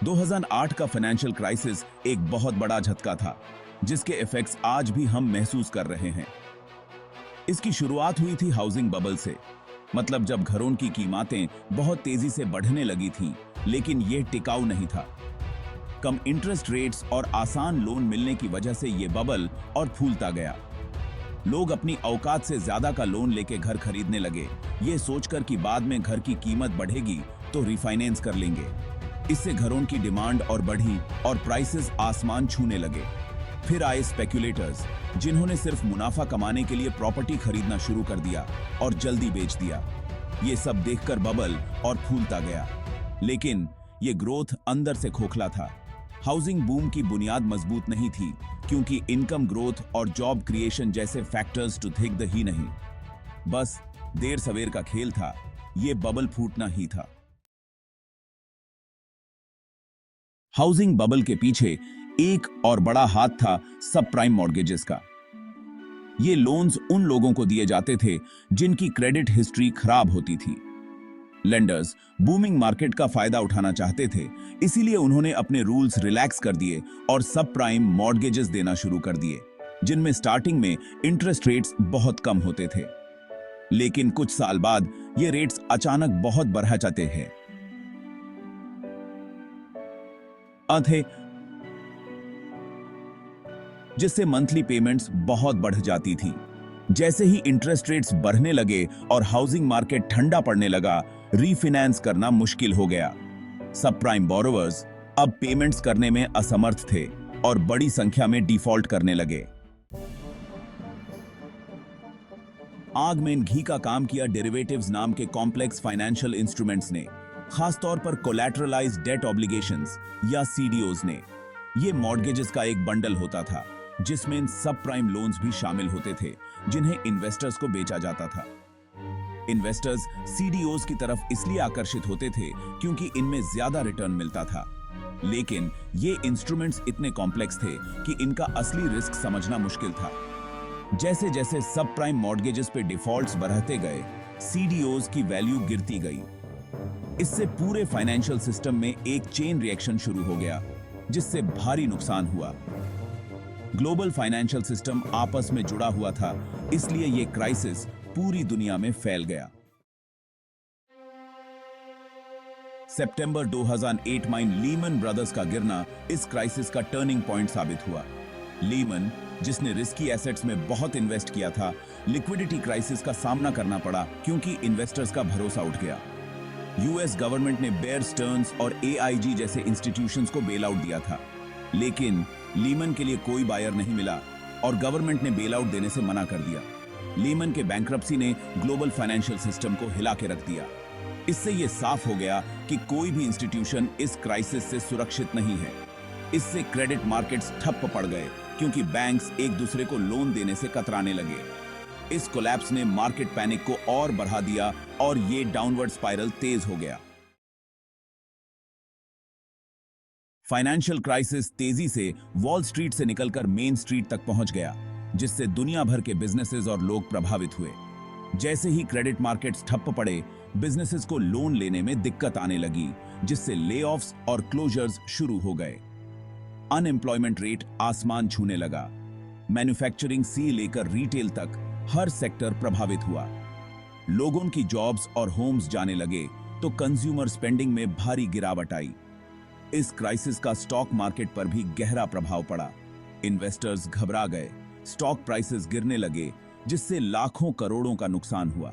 2008 का financial crisis एक बहुत बड़ा झटका था, जिसके इफेक्ट्स आज भी हम महसूस कर रहे हैं। इसकी शुरुआत हुई थी हाउसिंग बबल से, मतलब जब घरों की कीमतें बहुत तेजी से बढ़ने लगी थीं, लेकिन यह टिकाऊ नहीं था। कम इंटरेस्ट रेट्स और आसान लोन मिलने की वजह से यह बबल और फूलता गया। लोग अपनी औकात से ज्यादा का लोन लेके घर खरीदने लगे, ये सोचकर कि बाद में घर की कीमत बढ़ेगी तो रिफाइनेंस कर लेंगे। इससे घरों की डिमांड और बढ़ी और प्राइसेस आसमान छूने लगे। फिर आए स्पेक्युलेटर्स, जिन्होंने सिर्फ मुनाफा कमाने के लिए प्रॉपर्टी खरीदना शुरू कर दिया और जल्दी बेच दिया। ये सब देखकर बबल और फूलता गया, लेकिन ये ग्रोथ अंदर से खोखला था। हाउसिंग बूम की बुनियाद मजबूत नहीं थी, क्योंकि इनकम ग्रोथ और जॉब क्रिएशन जैसे फैक्टर्स टू थिंक द ही नहीं। बस देर सवेर का खेल था, ये बबल फूटना ही था। हाउसिंग बबल के पीछे एक और बड़ा हाथ था सब प्राइम मॉर्गेजेस का। ये लोन्स उन लोगों को दिए जाते थे जिनकी क्रेडिट हिस्ट्री खराब होती थी। लेंडर्स बूमिंग मार्केट का फायदा उठाना चाहते थे, इसीलिए उन्होंने अपने रूल्स रिलैक्स कर दिए और सब प्राइम मॉर्गेजेस देना शुरू कर दिए, जिनमें स्टार्टिंग में इंटरेस्ट रेट्स बहुत कम होते थे। लेकिन कुछ साल बाद ये रेट्स अचानक बहुत बढ़ जाते हैं थे, जिससे मंथली पेमेंट्स बहुत बढ़ जाती थी। जैसे ही इंटरेस्ट रेट्स बढ़ने लगे और हाउसिंग मार्केट ठंडा पड़ने लगा, रीफाइनेंस करना मुश्किल हो गया। सब प्राइम बोरोवर्स अब पेमेंट्स करने में असमर्थ थे और बड़ी संख्या में डिफॉल्ट करने लगे। आग में घी का काम किया डेरिवेटिव्स नाम के कॉम्प्लेक्स फाइनेंशियल इंस्ट्रूमेंट्स ने, खासतौर पर कोलैटरलाइज्ड डेट ऑब्लिगेशंस या सीडीओज ने। ये मॉर्गेजेस का एक बंडल होता था, जिसमें सब प्राइम लोन्स भी शामिल होते थे, जिन्हें इन्वेस्टर्स को बेचा जाता था। इन्वेस्टर्स सीडीओज की तरफ इसलिए आकर्षित होते थे क्योंकि इनमें ज्यादा रिटर्न मिलता था। लेकिन ये इंस्ट्रूमेंट्स इतने कॉम्प्लेक्स थे कि इनका असली रिस्क समझना मुश्किल था। जैसे जैसे सब प्राइम मॉर्गेजेस पे डिफॉल्ट्स बढ़ते गए, सीडीओज की वैल्यू गिरती गई। इससे पूरे फाइनेंशियल सिस्टम में एक चेन रिएक्शन शुरू हो गया, जिससे भारी नुकसान हुआ। ग्लोबल फाइनेंशियल सिस्टम आपस में जुड़ा हुआ था, इसलिए यह क्राइसिस पूरी दुनिया में फैल गया। सितंबर 2008 में लीमन ब्रदर्स का गिरना इस क्राइसिस का टर्निंग पॉइंट साबित हुआ। लीमन, जिसने रिस्की एसेट्स में बहुत इन्वेस्ट किया था, लिक्विडिटी क्राइसिस का सामना करना पड़ा क्योंकि इन्वेस्टर्स का भरोसा उठ गया। यूएस गवर्नमेंट ने बेयर स्टर्न्स और एआईजी जैसे इंस्टीट्यूशंस को बेल आउट दिया था, लेकिन लीमन के लिए कोई बायर नहीं मिला और गवर्नमेंट ने बेल आउट देने से मना कर दिया। लीमन के बैंक्रप्सी ने ग्लोबल फाइनेंशियल सिस्टम को हिला के रख दिया। इससे यह साफ हो गया कि कोई भी इंस्टीट्यूशन इस क्राइसिस से सुरक्षित नहीं है। इससे क्रेडिट मार्केट्स ठप पड़ गए क्योंकि बैंक्स एक दूसरे को लोन देने से कतराने लगे। इस कोलैप्स ने मार्केट पैनिक को और बढ़ा दिया और ये डाउनवर्ड स्पाइरल तेज हो गया। फाइनेंशियल क्राइसिस तेजी से वॉल स्ट्रीट से निकलकर मेन स्ट्रीट तक पहुंच गया, जिससे दुनिया भर के बिजनेसेस और लोग प्रभावित हुए। जैसे ही क्रेडिट मार्केट्स ठप्प पड़े, बिजनेसेस को लोन लेने में दिक्कत आने लगी, जिससे लेऑफ्स और क्लोजर्स शुरू हो गए। अनएम्प्लॉयमेंट रेट आसमान छूने लगा। मैन्युफैक्चरिंग से लेकर रिटेल तक हर सेक्टर प्रभावित हुआ। लोगों की जॉब्स और होम्स जाने लगे तो कंज्यूमर स्पेंडिंग में भारी गिरावट आई। इस क्राइसिस का स्टॉक मार्केट पर भी गहरा प्रभाव पड़ा। इन्वेस्टर्स घबरा गए, स्टॉक प्राइसेस गिरने लगे, जिससे लाखों करोड़ों का नुकसान हुआ।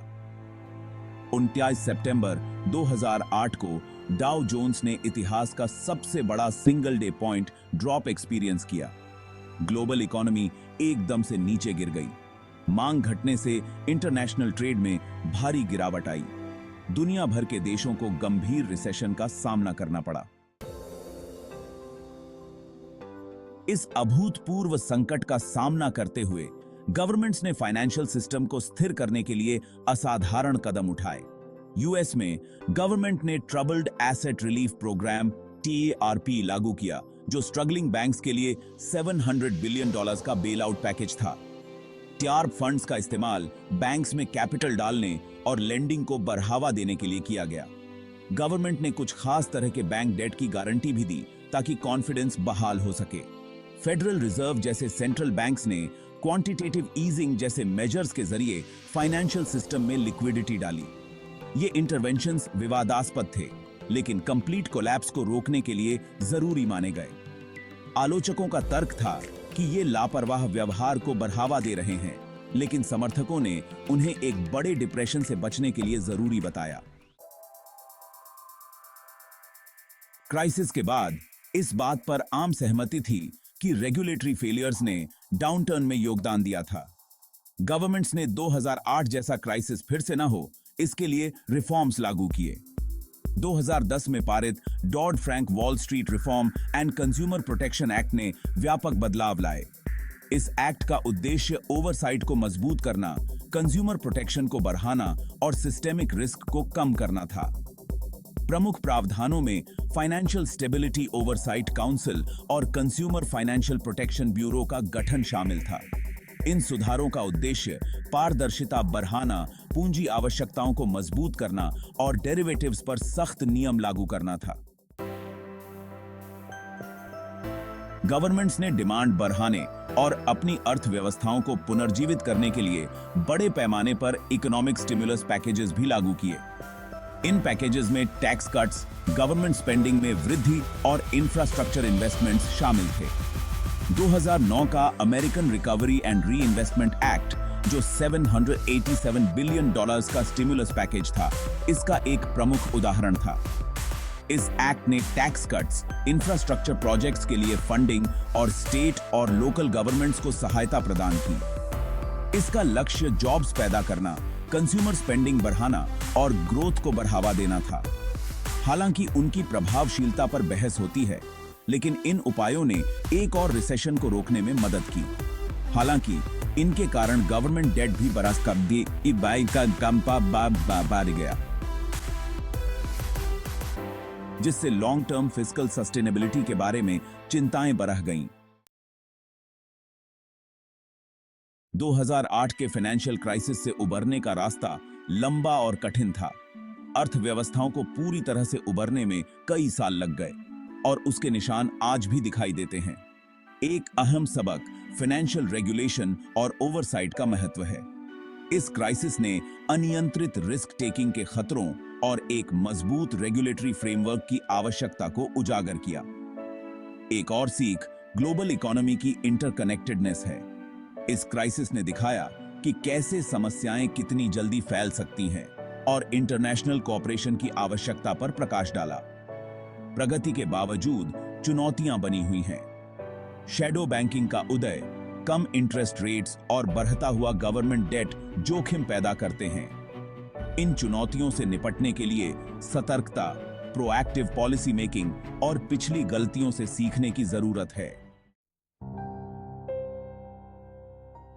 29 सितंबर 2008 को डाउ जोन्स ने इतिहास का सबसे बड़ा single day point drop experience किया। ग्लोबल इकोनॉमी एकदम से नीचे गिर गई। मांग घटने से इंटरनेशनल ट्रेड में भारी गिरावट आई। दुनिया भर के देशों को गंभीर रिसेशन का सामना करना पड़ा। इस अभूतपूर्व संकट का सामना करते हुए गवर्नमेंट्स ने फाइनेंशियल सिस्टम को स्थिर करने के लिए असाधारण कदम उठाए। यूएस में गवर्नमेंट ने troubled asset relief program TARP लागू किया, जो स्ट्रगलिंग बैंक्स के लिए $700 बिलियन का बेल आउट पैकेज था। TARP फंड्स का इस्तेमाल बैंक्स में कैपिटल डालने और लेंडिंग को बढ़ावा देने के लिए किया गया। गवर्नमेंट ने कुछ खास तरह के बैंक डेट की गारंटी भी दी ताकि कॉन्फिडेंस बहाल हो सके। फेडरल रिजर्व जैसे सेंट्रल बैंक्स ने क्वांटिटेटिव ईजिंग जैसे मेजर्स के जरिए फाइनेंशियल सिस्टम में लिक्विडिटी डाली। ये इंटरवेंशंस विवादास्पद थे, लेकिन कंप्लीट कोलैप्स को रोकने के लिए जरूरी माने गए। आलोचकों का तर्क था कि ये लापरवाह व्यवहार को बढ़ावा दे रहे हैं, लेकिन समर्थकों ने उन्हें एक बड़े डिप्रेशन से बचने के लिए जरूरी बताया। क्राइसिस के बाद इस बात पर आम सहमति थी कि रेगुलेटरी फेलियर्स ने डाउनटर्न में योगदान दिया था। गवर्नमेंट्स ने 2008 जैसा क्राइसिस फिर से ना हो, इसके लिए रिफॉर्म्स लागू किए। 2010 में पारित dot-Frank wall street reform and consumer protection act ने व्यापक बदलाव लाए। इस एक्ट का उद्देश्य ओवरसाइट को मजबूत करना, कंज्यूमर प्रोटेक्शन को बढ़ाना और सिस्टेमिक रिस्क को कम करना था। प्रमुख प्रावधानों में फाइनेंशियल स्टेबिलिटी ओवरसाइट काउंसिल और कंज्यूमर फाइनेंशियल प्रोटेक्शन ब्यूरो का गठन शामिल था। इन सुधारों का उद्देश्य पारदर्शिता बढ़ाना, पूंजी आवश्यकताओं को मजबूत करना और डेरिवेटिव्स पर सख्त नियम लागू करना था। गवर्नमेंट्स ने डिमांड बढ़ाने और अपनी अर्थव्यवस्थाओं को पुनर्जीवित करने के लिए बड़े पैमाने पर इकोनॉमिक स्टिमुलस पैकेजेस भी लागू किए। इन पैकेजेस में टैक्स कट्स, गवर्नमेंट स्पेंडिंग में वृद्धि और इंफ्रास्ट्रक्चर इन्वेस्टमेंट्स शामिल थे। 2009 का American recovery and reinvestment act, जो $787 बिलियन का स्टिमुलस पैकेज था, इसका एक प्रमुख उदाहरण था। इस एक्ट ने टैक्स कट्स, इंफ्रास्ट्रक्चर प्रोजेक्ट्स के लिए फंडिंग और स्टेट और लोकल गवर्नमेंट्स को सहायता प्रदान की। इसका लक्ष्य जॉब्स पैदा करना, कंज्यूमर स्पेंडिंग बढ़ाना और ग्रोथ को बढ़ावा देना था। हालांकि उनकी प्रभावशीलता पर बहस होती है, लेकिन इन उपायों ने एक और रिसेशन को रोकने में मदद की। हालांकि इनके कारण गवर्नमेंट डेट भी बरस कर दी बढ़ गया, जिससे लॉन्ग टर्म फिस्कल सस्टेनेबिलिटी के बारे में चिंताएं बढ़ गईं। 2008 के फाइनेंशियल क्राइसिस से उबरने का रास्ता लंबा और कठिन था। अर्थव्यवस्थाओं को पूरी तरह से उबरने में कई साल लग गए और उसके निशान आज भी दिखाई देते हैं। एक अहम सबक फाइनेंशियल रेगुलेशन और ओवरसाइट का महत्व है। इस क्राइसिस ने अनियंत्रित रिस्क टेकिंग के खतरों और एक मजबूत रेगुलेटरी फ्रेमवर्क की आवश्यकता को उजागर किया। एक और सीख ग्लोबल इकोनॉमी की इंटरकनेक्टेडनेस है। इस क्राइसिस ने दिखाया कि कैसे समस्याएं कितनी जल्दी फैल सकती हैं और इंटरनेशनल कोऑपरेशन की आवश्यकता पर प्रकाश डाला। प्रगति के बावजूद चुनौतियां बनी हुई हैं। शैडो बैंकिंग का उदय, कम इंटरेस्ट रेट्स और बढ़ता हुआ गवर्नमेंट डेट जोखिम पैदा करते हैं। इन चुनौतियों से निपटने के लिए सतर्कता, प्रोएक्टिव पॉलिसी मेकिंग और पिछली गलतियों से सीखने की जरूरत है।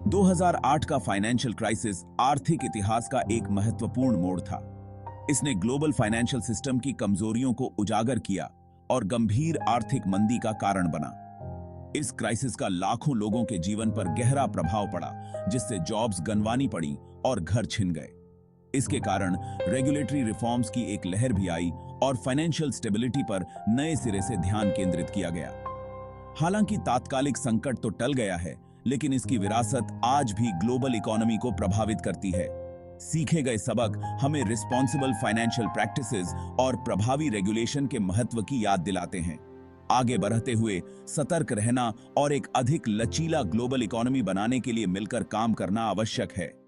2008 का फाइनेंशियल क्राइसिस आर्थिक इतिहास का एक महत्वपूर्ण मोड़ था। इसने ग्लोबल फाइनेंशियल सिस्टम की कमजोरियों को उजागर किया और गंभीर आर्थिक मंदी का कारण बना। इस क्राइसिस का लाखों लोगों के जीवन पर गहरा प्रभाव पड़ा, जिससे जॉब्स गंवानी पड़ी और घर छिन गए। इसके कारण रेगुलेटरी रिफॉर्म्स की एक लहर भी आई और फाइनेंशियल स्टेबिलिटी पर नए सिरे से ध्यान केंद्रित किया गया। हालांकि तात्कालिक संकट तो टल गया है, लेकिन इसकी विरासत आज भी ग्लोबल इकोनॉमी को प्रभावित करती है। सीखे गए सबक हमें रिस्पॉन्सिबल फाइनेंशियल प्रैक्टिसेस और प्रभावी रेगुलेशन के महत्व की याद दिलाते हैं। आगे बढ़ते हुए सतर्क रहना और एक अधिक लचीला ग्लोबल इकोनॉमी बनाने के लिए मिलकर काम करना आवश्यक है।